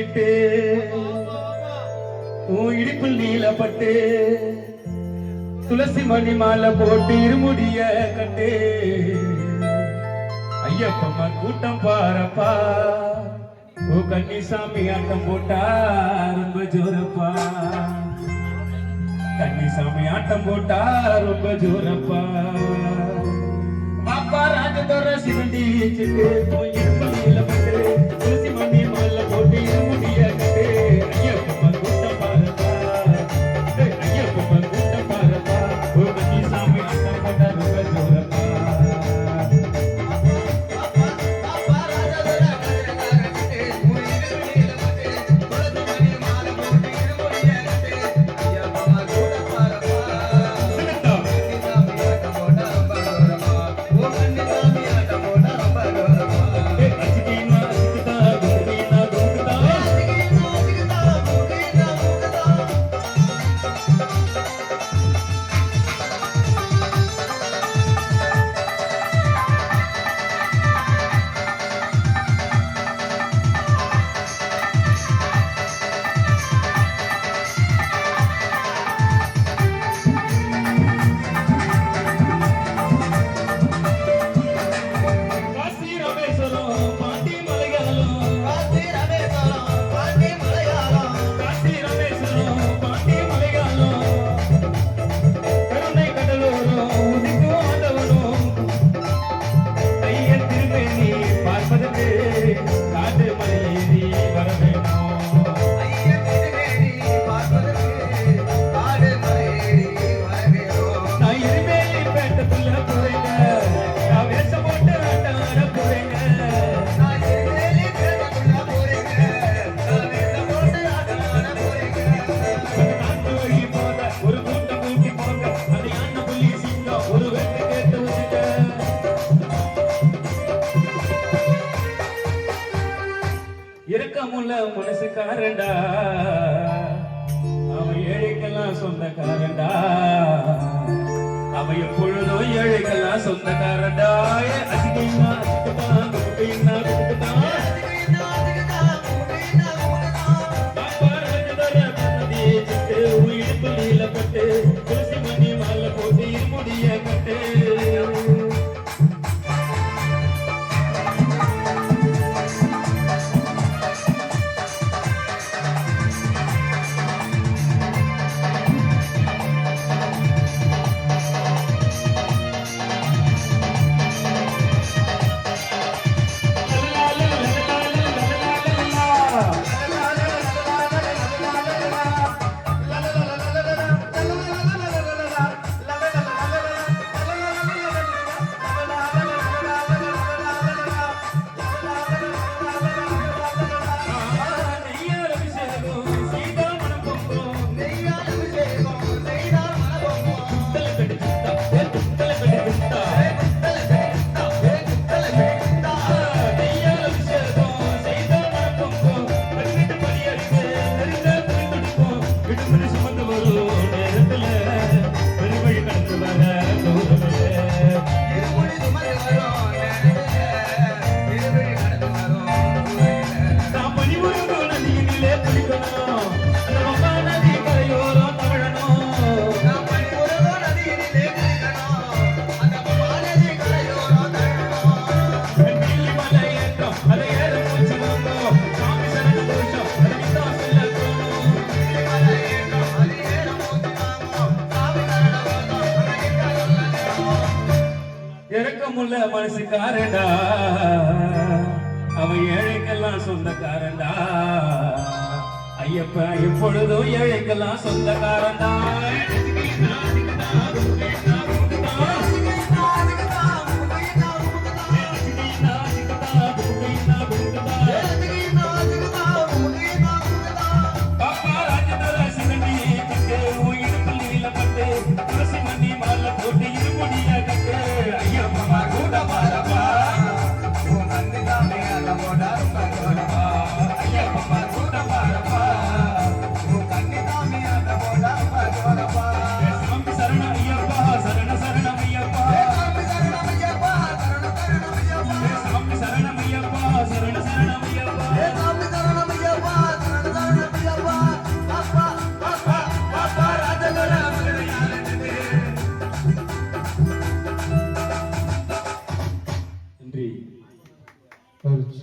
சிட்டு உன் இடுப்பில் நீலப்பட்டு துளசி மணி மாலை போட்டு இருமுடிய கட்டு ஐயப்பம்மா கூட்டம் பாரப்பா ஓ கன்னிசாமி ஆட்டம் போட்டா ரொம்ப ஜோரப்பா கன்னிசாமி ஆட்டம் போட்டா ரொம்ப ஜோரப்பா பாப்பா ராஜதோர சிவண்டி சிட்டு போயில பட்டு துளசி மணி மாலை போட்டு இருமுடிய கட்டு ஐயப்பம்மா கூட்டம் பாரப்பா ஐயப்பம்மா கூட்டம் பாரப்பா ஓ கன்னிசாமி ஆட்டம் போட்டா ரொம்ப ஜோரப்பா இரக்கமுள்ள மனசுக்காரண்டா அவன் ஏழைக்கெல்லாம் சொந்தக்காரண்டா அவன் எப்பொழுதும் ஏழைக்கெல்லாம் சொந்தக்காரண்டா அதிகமா பட்டு துளசி மணி மாலை போட்டு இருமுடிய கட்டு இரக்கமுள்ள மனசுக்காரண்டா அவன் ஏழைக்கெல்லாம் சொந்தக்காரண்டா ஐயப்ப எப்பொழுதும் ஏழைக்கெல்லாம் சொந்தக்காரண்டா Bye. கௌரிச்சு